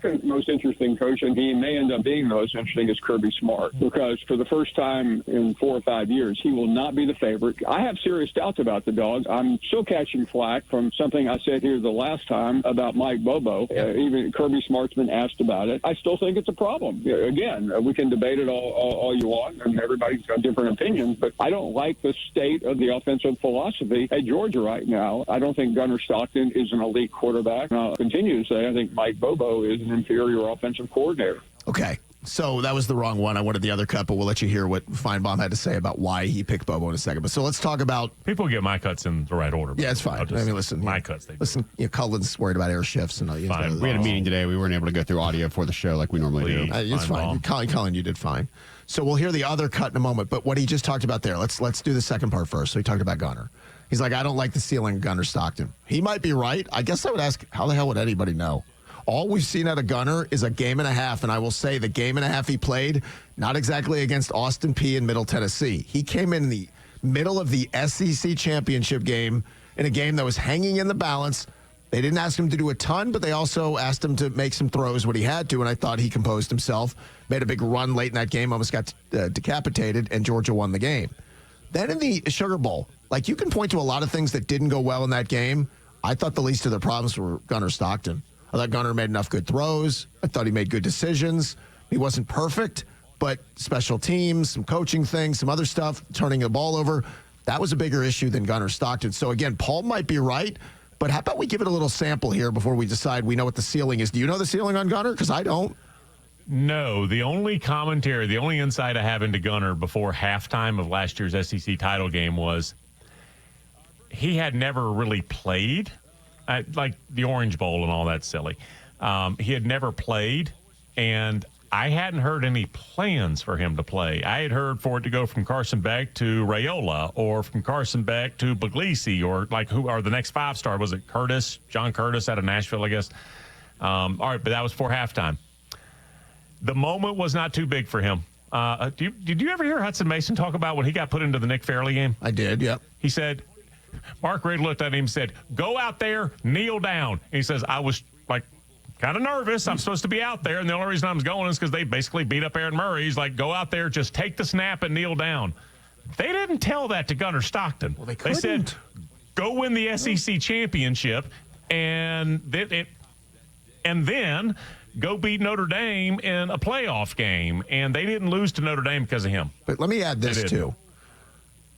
second most interesting coach, and he may end up being the most interesting, is Kirby Smart, because for the first time in 4 or 5 years, he will not be the favorite. I have serious doubts about the Dogs. I'm still catching flack from something I said here the last time about Mike Bobo. Even Kirby Smart's been asked about it. I still think it's a problem. Again, we can debate it all you want, and everybody's got different opinions, but I don't like the state of the offensive philosophy at Georgia right now. I don't think Gunner Stockton is an elite quarterback. And I'll continue to say I think Mike Bobo is an inferior offensive coordinator. Okay. So that was the wrong one. I wanted the other cut, but we'll let you hear what Finebaum had to say about why he picked Bobo in a second. But so let's talk about... People get my cuts in the right order. Yeah, it's fine. I mean, listen. My cuts. Listen, Cullen's worried about air shifts. And fine. We had a meeting today. We weren't able to go through audio for the show like we normally do. It's fine. Cullen, you did fine. So we'll hear the other cut in a moment. But what he just talked about there, let's do the second part first. So he talked about Gunner. He's like, I don't like the ceiling of Gunner Stockton. He might be right. I guess I would ask, how the hell would anybody know? All we've seen out of Gunner is a game and a half, and I will say the game and a half he played, not exactly against Austin Peay in Middle Tennessee. He came in the middle of the SEC championship game in a game that was hanging in the balance. They didn't ask him to do a ton, but they also asked him to make some throws when he had to, and I thought he composed himself, made a big run late in that game, almost got decapitated, and Georgia won the game. Then in the Sugar Bowl, like you can point to a lot of things that didn't go well in that game. I thought the least of the problems were Gunner Stockton. I thought Gunner made enough good throws. I thought he made good decisions. He wasn't perfect, but special teams, some coaching things, some other stuff, turning the ball over, that was a bigger issue than Gunner Stockton. So, again, Paul might be right, but how about we give it a little sample here before we decide we know what the ceiling is? Do you know the ceiling on Gunner? Because I don't. No, the only commentary, the only insight I have into Gunner before halftime of last year's SEC title game was he had never really played. Like the Orange Bowl and all that silly. He had never played, and I hadn't heard any plans for him to play. I had heard for it to go from Carson Beck to Raiola, or from Carson Beck to Puglisi, or like who are the next 5-star? Was it Curtis? John Curtis out of Nashville, I guess. All right, but that was for halftime. The moment was not too big for him. Did you ever hear Hudson Mason talk about when he got put into the Nick Fairley game? I did, yep. He said... Mark Reed looked at him and said, go out there, kneel down. And he says, I was like kind of nervous. I'm supposed to be out there. And the only reason I was going is because they basically beat up Aaron Murray. He's like, go out there, just take the snap and kneel down. They didn't tell that to Gunner Stockton. Well, they said, go win the SEC championship and then go beat Notre Dame in a playoff game. And they didn't lose to Notre Dame because of him. But let me add this, too.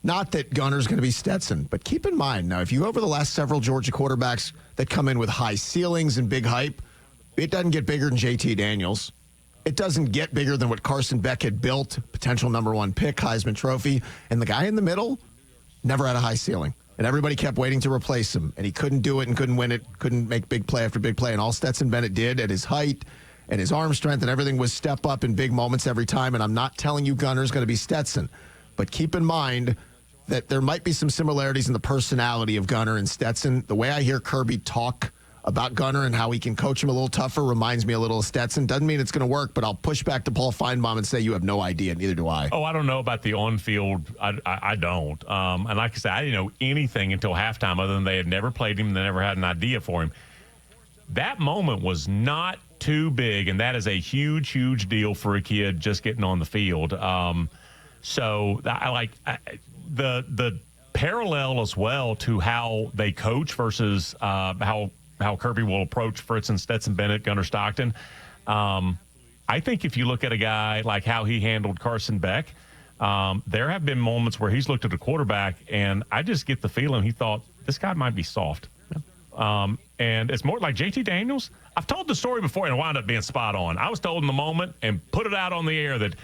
Not that Gunner's going to be Stetson, but keep in mind, now, if you go over the last several Georgia quarterbacks that come in with high ceilings and big hype, it doesn't get bigger than JT Daniels. It doesn't get bigger than what Carson Beck had built, potential #1 pick, Heisman Trophy. And the guy in the middle never had a high ceiling. And everybody kept waiting to replace him. And he couldn't do it and couldn't win it, couldn't make big play after big play. And all Stetson Bennett did at his height and his arm strength and everything was step up in big moments every time. And I'm not telling you Gunner's going to be Stetson. But keep in mind that there might be some similarities in the personality of Gunner and Stetson. The way I hear Kirby talk about Gunner and how he can coach him a little tougher reminds me a little of Stetson. Doesn't mean it's going to work, but I'll push back to Paul Finebaum and say you have no idea. Neither do I. Oh, I don't know about the on-field. I don't. And like I said, I didn't know anything until halftime other than they had never played him and they never had an idea for him. That moment was not too big, and that is a huge, huge deal for a kid just getting on the field. So I like the parallel as well to how they coach versus how Kirby will approach, for instance, Stetson Bennett, Gunner Stockton. I think if you look at a guy like how he handled Carson Beck, there have been moments where he's looked at a quarterback, and I just get the feeling he thought, this guy might be soft. And it's more like JT Daniels. I've told the story before and it wound up being spot on. I was told in the moment and put it out on the air that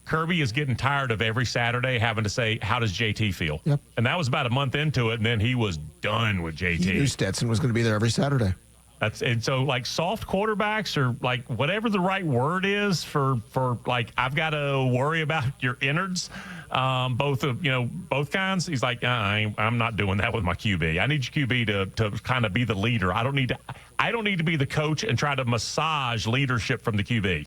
Kirby is getting tired of every Saturday having to say, how does JT feel? Yep. And that was about a month into it, and then he was done with JT. He knew Stetson was going to be there every Saturday. And so, like, soft quarterbacks or, like, whatever the right word is for like, I've got to worry about your innards, both kinds. He's like, I'm not doing that with my QB. I need your QB to kind of be the leader. I don't need to be the coach and try to massage leadership from the QB.